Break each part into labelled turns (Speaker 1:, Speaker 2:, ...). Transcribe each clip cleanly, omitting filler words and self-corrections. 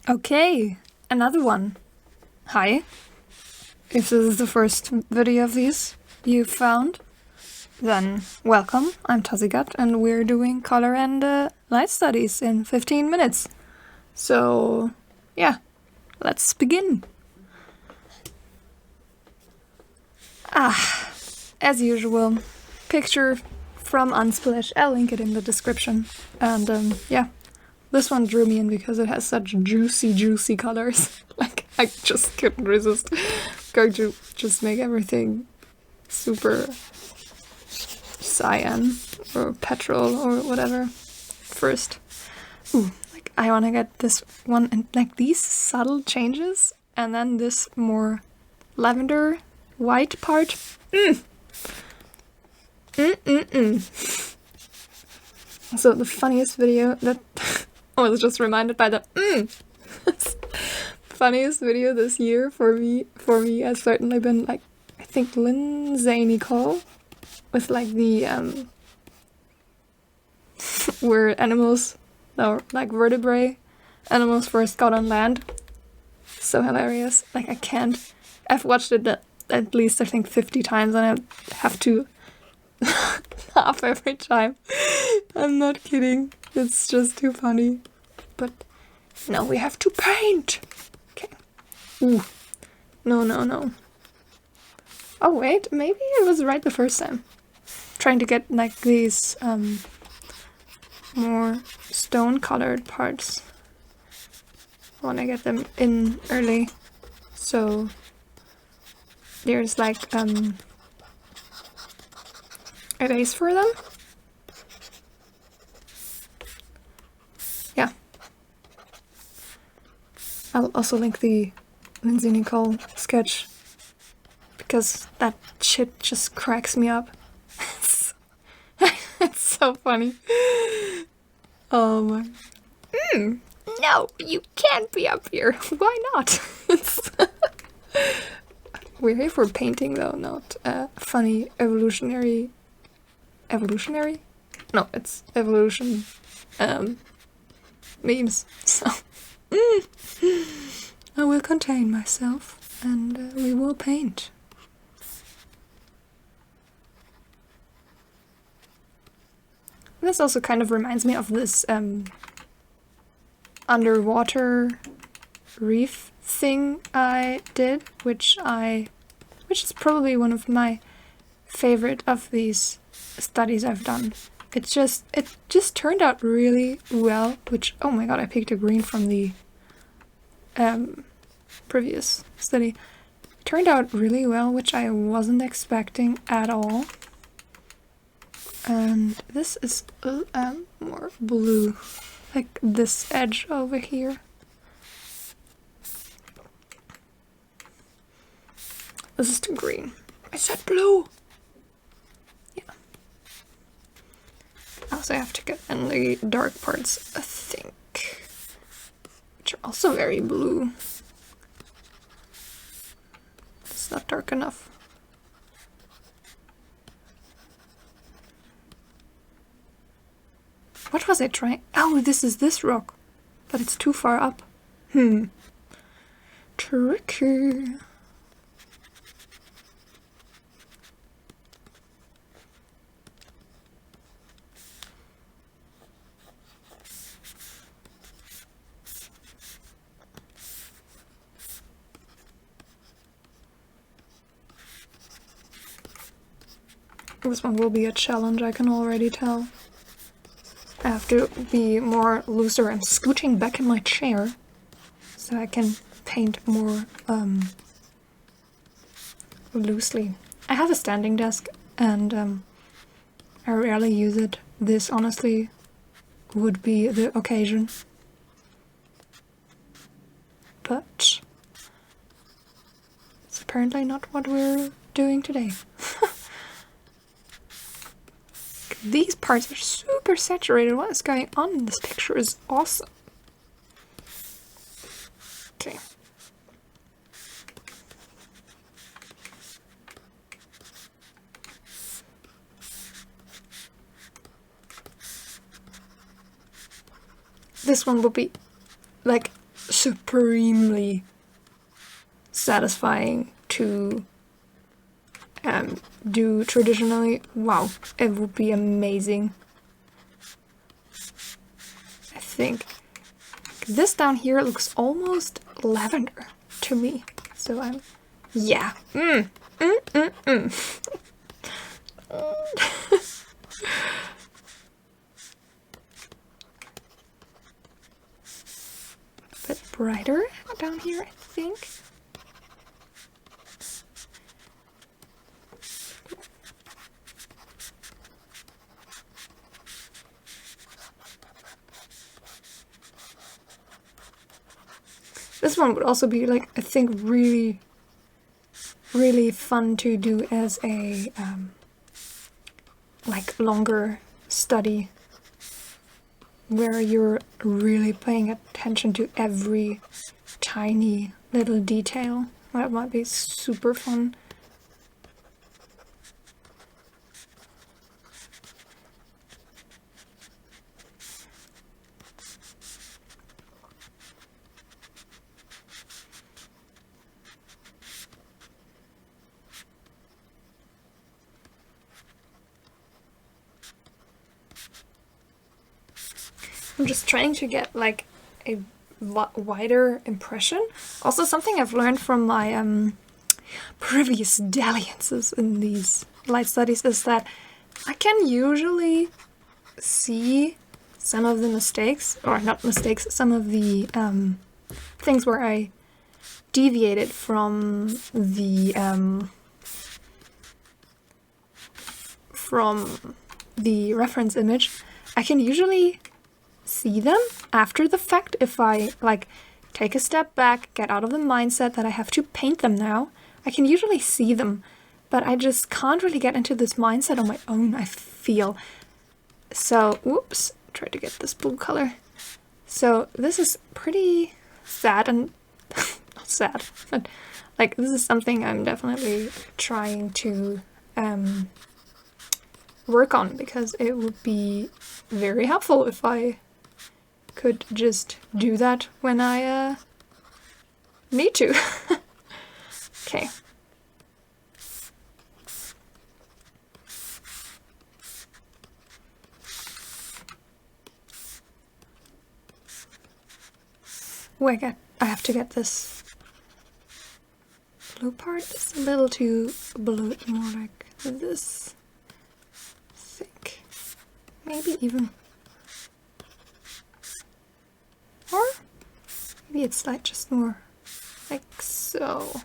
Speaker 1: Okay, another one. Hi. If this is the first video of these you found, then welcome. I'm Tazzigat and we're doing color and light studies in 15 minutes. So, yeah, let's begin. As usual, picture from Unsplash. I'll link it in the description. And yeah, this one drew me in because it has such juicy colors. Like, I just couldn't resist going to just make everything super cyan or petrol or whatever first. Ooh, like I want to get this one and like these subtle changes and then this more lavender white part. So the funniest video that I was just reminded by the funniest video this year for me has certainly been like I think Lindsay Nicole with like the where animals or like vertebrate animals first got on land. So hilarious. Like I can't. I've watched it at least I think 50 times and I have to laugh every time. I'm not kidding. It's just too funny. But now we have to paint. Okay. Ooh. No. Oh wait, maybe it was right the first time. Trying to get like these more stone colored parts. I want to get them in early. So there's like a base for them. Yeah. I'll also link the Lindsay Nicole sketch because that shit just cracks me up. It's so funny. Oh my. No, you can't be up here. Why not? We're here for painting though, not funny evolutionary. Evolutionary? No, it's evolution memes. So I will contain myself and we will paint. This also kind of reminds me of this underwater reef thing I did, which is probably one of my favorite of these studies I've done. It just turned out really well, which, oh my god, I picked a green from the previous study. It turned out really well, which I wasn't expecting at all. And this is more blue, like this edge over here. This is too green. I said blue! Yeah. I also have to get in the dark parts, I think. Which are also very blue. It's not dark enough. What was I trying? Oh, this is this rock. But it's too far up. Tricky. This one will be a challenge, I can already tell. I have to be more looser. I'm scooching back in my chair so I can paint more loosely. I have a standing desk and I rarely use it. This honestly would be the occasion. But it's apparently not what we're doing today. These parts are super saturated. What is going on in this picture is awesome. Okay. This one will be like supremely satisfying to do traditionally, wow, it would be amazing. I think this down here looks almost lavender to me, so yeah. A bit brighter down here, I think. This one would also be, like, I think really, really fun to do as a like longer study where you're really paying attention to every tiny little detail. That might be super fun. I'm just trying to get like a wider impression. Also, something I've learned from my previous dalliances in these light studies is that I can usually see some of the mistakes, or not mistakes, some of the things where I deviated from the reference image. I can usually see them after the fact if I like take a step back, get out of the mindset that I have to paint them now. I can usually see them, but I just can't really get into this mindset on my own, I feel. So, whoops, try to get this blue color. So this is pretty sad and not sad, but like this is something I'm definitely trying to work on, because it would be very helpful if I could just do that when I need to. Okay. Oh, I have to get this blue part. It's a little too blue, more like this. I think. Maybe even. Or maybe it's like just more like so.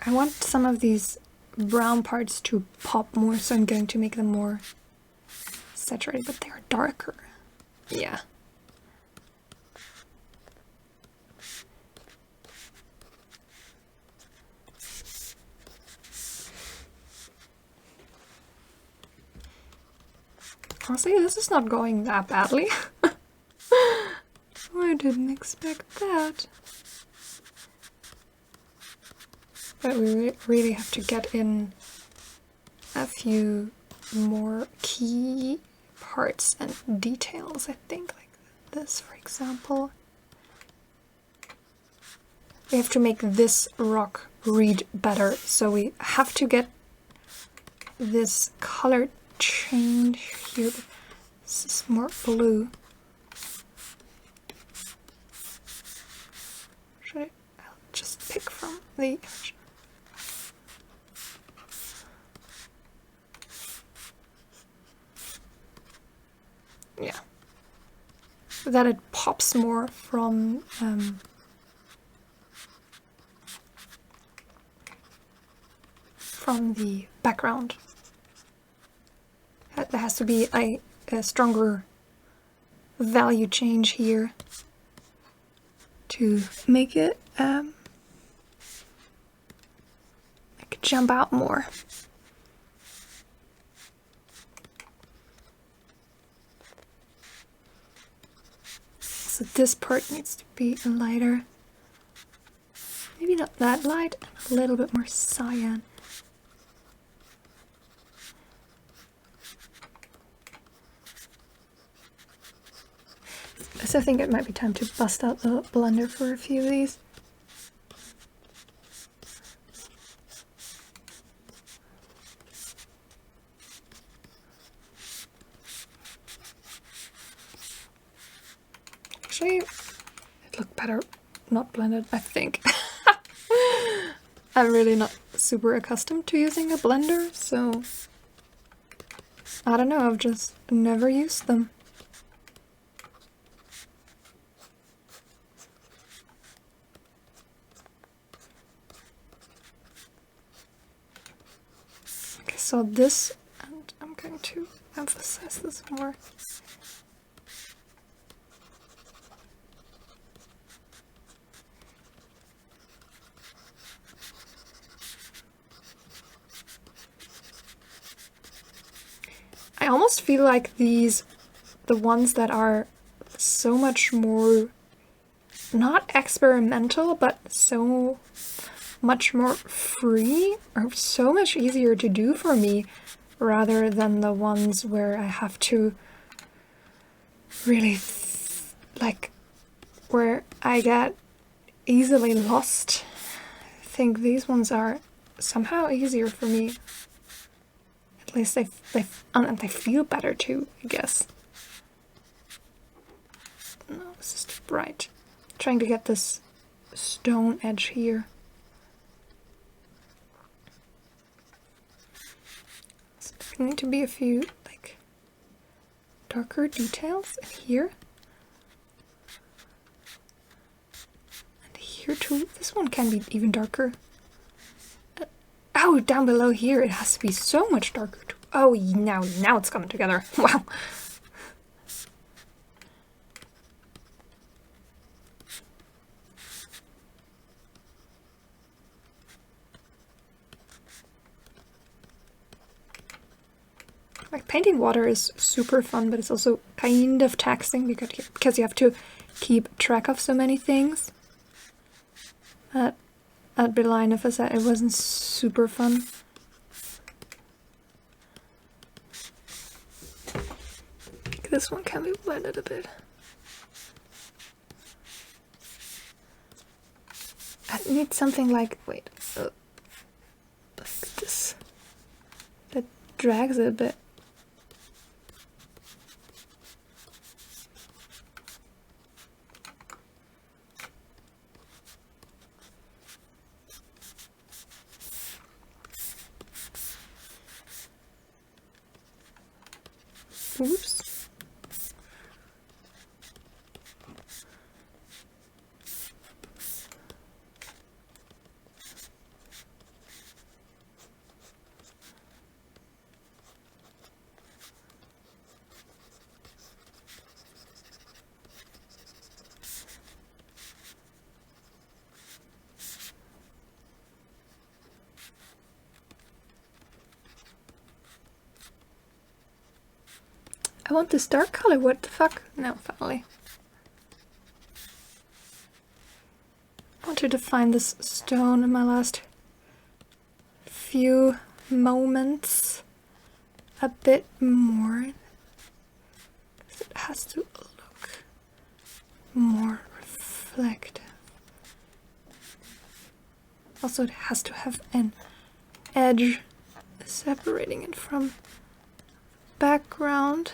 Speaker 1: I want some of these brown parts to pop more, so I'm going to make them more saturated, but they are darker. Yeah. Honestly, this is not going that badly. I didn't expect that. But we really have to get in a few more key parts and details, I think, like this, for example. We have to make this rock read better, so we have to get this color change here. This is more blue. Should I'll just pick from the image. Yeah, so that it pops more from the background. There has to be a stronger value change here to make it jump out more. So this part needs to be lighter. Maybe not that light, a little bit more cyan. So I think it might be time to bust out the blender for a few of these. Actually, it looked better not blended, I think. I'm really not super accustomed to using a blender, so I don't know, I've just never used them. Okay, so this, and I'm going to emphasize this more. I almost feel like the ones that are so much more, not experimental, but so much more free, are so much easier to do for me, rather than the ones where I have to really, like, where I get easily lost. I think these ones are somehow easier for me. At least they feel better too, I guess. No, this is too bright. I'm trying to get this stone edge here. So there need to be a few, like, darker details in here. And here too. This one can be even darker. Oh, down below here it has to be so much darker too. Oh, now it's coming together. Wow. Like, painting water is super fun, but it's also kind of taxing because you have to keep track of so many things. At Berlin, if I said it wasn't super fun. This one can be blended a bit. I need something like, wait, like this, that drags it a bit. Oops. I want this dark color, what the fuck? No, finally. I want to define this stone in my last few moments a bit more. It has to look more reflective. Also, it has to have an edge separating it from background.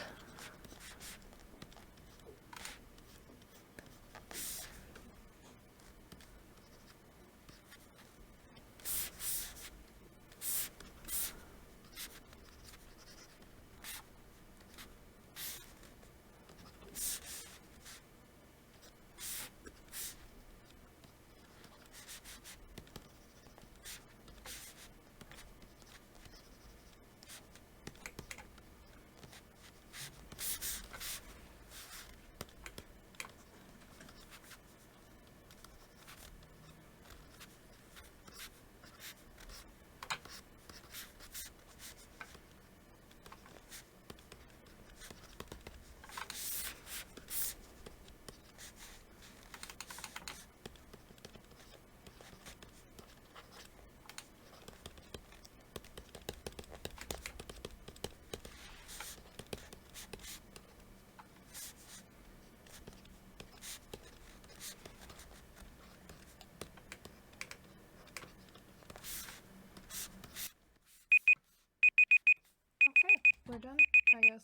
Speaker 1: we're done, I guess.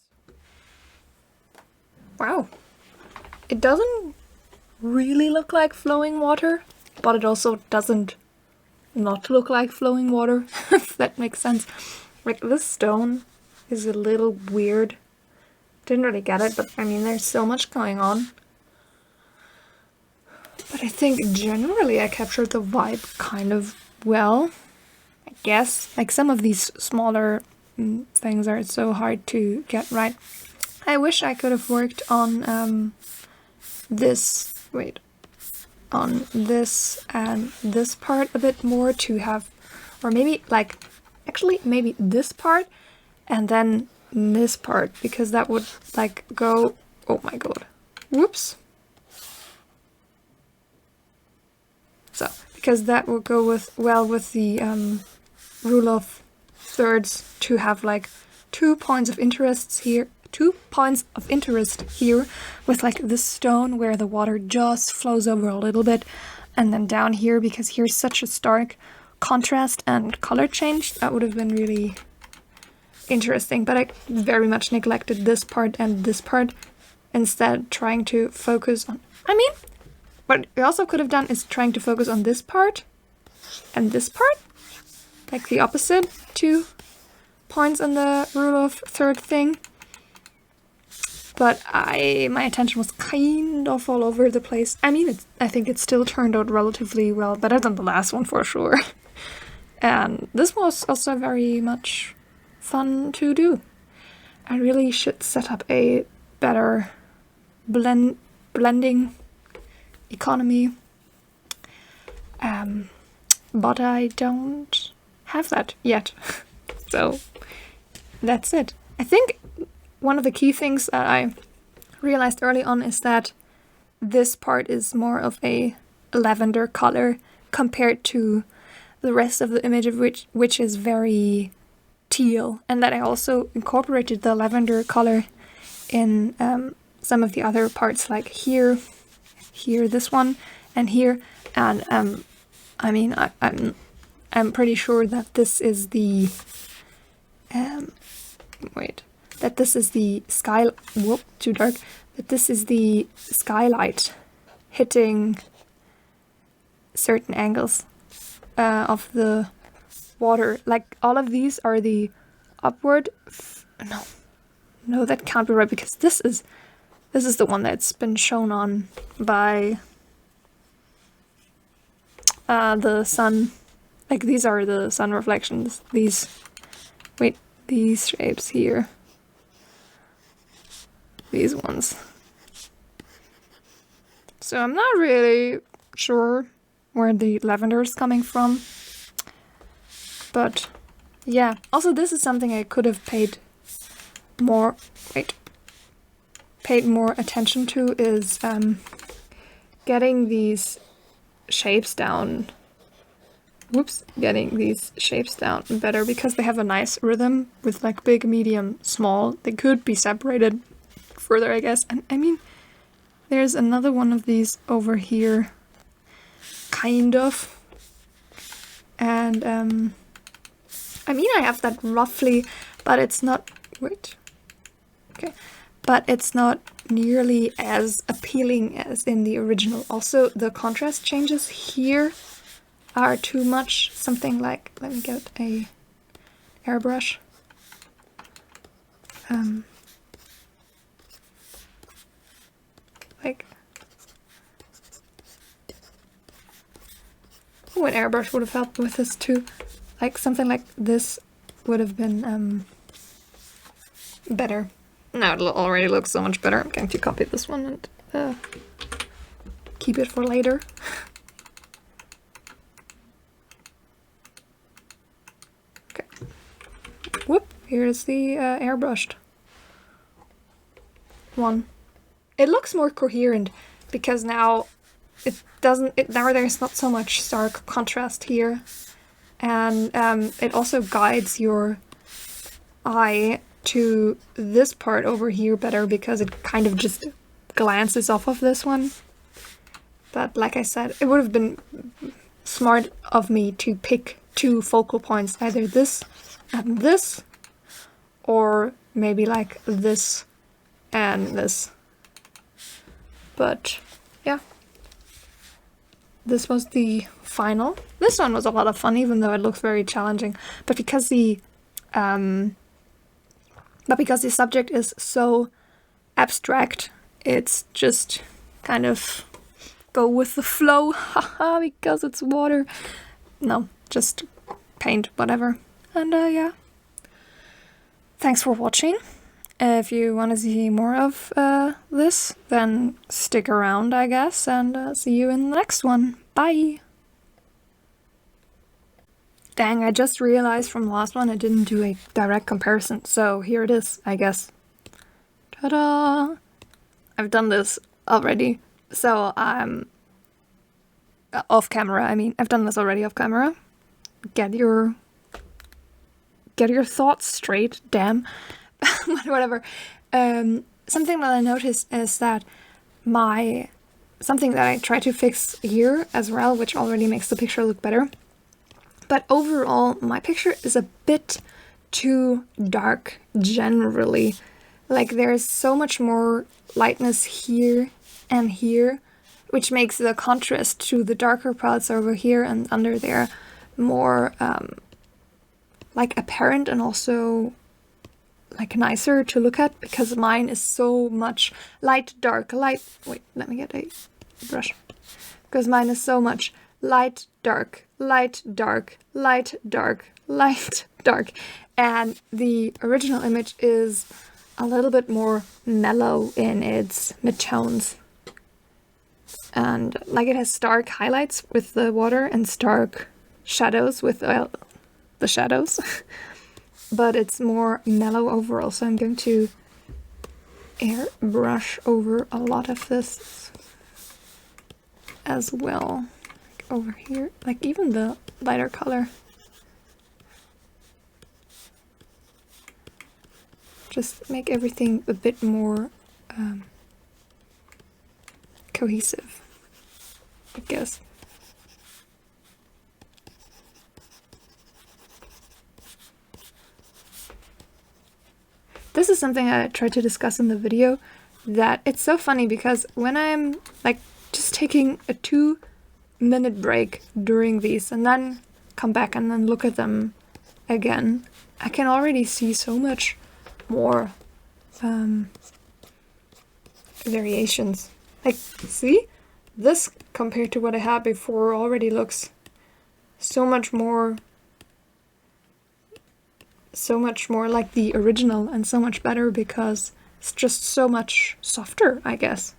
Speaker 1: Wow. It doesn't really look like flowing water, but it also doesn't not look like flowing water, if that makes sense. Like, this stone is a little weird. Didn't really get it, but I mean, there's so much going on. But I think generally I captured the vibe kind of well, I guess. Like, some of these smaller things are so hard to get right. I wish I could have worked on on this and this part a bit more to have, or maybe like, actually maybe this part and then this part, because that would like go, oh my god, whoops. So, because that would go with the rule of thirds, to have like 2 points of interest here, 2 points of interest here, with like this stone where the water just flows over a little bit, and then down here, because here's such a stark contrast and color change, that would have been really interesting. But I very much neglected this part and this part, instead trying to focus on, I mean, what we also could have done is trying to focus on this part and this part, like the opposite 2 points on the rule of third thing. But my attention was kind of all over the place. I mean, I think it still turned out relatively well, better than the last one for sure. And this was also very much fun to do. I really should set up a better blending economy. But I don't have that yet. So that's it. I think one of the key things that I realized early on is that this part is more of a lavender color compared to the rest of the image, of which is very teal, and that I also incorporated the lavender color in some of the other parts, like here, this one, and here. And I mean, I'm pretty sure that this is the that this is the sky. Whoop, too dark. That this is the skylight hitting certain angles of the water. Like, all of these are the upward. No, that can't be right, because this is the one that's been shown on by the sun. Like, these are the sun reflections. These shapes here. These ones. So I'm not really sure where the lavender is coming from. But yeah, also this is something I could have paid more attention to, is getting these shapes down. Getting these shapes down better, because they have a nice rhythm with like big, medium, small. They could be separated further, I guess. And I mean, there's another one of these over here, kind of. And I mean, I have that roughly, but it's not, but it's not nearly as appealing as in the original. Also, the contrast changes here are too much. Something like, let me get a airbrush. Like, an airbrush would have helped with this too. Like, something like this would have been better. Now it already looks so much better. I'm going to copy this one and keep it for later. Okay. Whoop! Here's the airbrushed one. It looks more coherent because now now there's not so much stark contrast here, and it also guides your eye to this part over here better, because it kind of just glances off of this one. But like I said, it would have been smart of me to pick 2 focal points, either this and this, or maybe like this and this. But yeah, this was the final. This one was a lot of fun, even though it looks very challenging. But because the subject is so abstract, it's just kind of go with the flow, haha, because it's water. No, just paint, whatever. And yeah. Thanks for watching. If you want to see more of this, then stick around, I guess, and see you in the next one. Bye! Dang, I just realized from the last one I didn't do a direct comparison, so here it is, I guess. Ta-da! I've done this already, so I'm off camera. I mean, I've done this already off camera. Get your thoughts straight, damn. Whatever. Something that I noticed is that something that I try to fix here as well, which already makes the picture look better. But overall, my picture is a bit too dark generally. Like, there's so much more lightness here and here, which makes the contrast to the darker parts over here and under there more like apparent, and also like nicer to look at, because mine is so much light, dark, light. Wait, let me get a brush. Because mine is so much light, dark, light, dark, light, dark, light, dark. And the original image is a little bit more mellow in its midtones. And like, it has stark highlights with the water and stark shadows with the shadows. But it's more mellow overall, so I'm going to airbrush over a lot of this as well. Like over here, like even the lighter color. Just make everything a bit more cohesive, I guess. This is something I tried to discuss in the video, that it's so funny because when I'm like just taking a 2-minute break during these and then come back and then look at them again, I can already see so much more variations. Like, see? This compared to what I had before already looks so much more like the original, and so much better because it's just so much softer, I guess.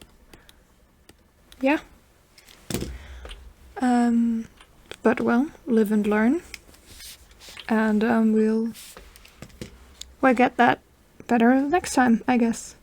Speaker 1: Yeah. But well, live and learn. And we'll get that better next time, I guess.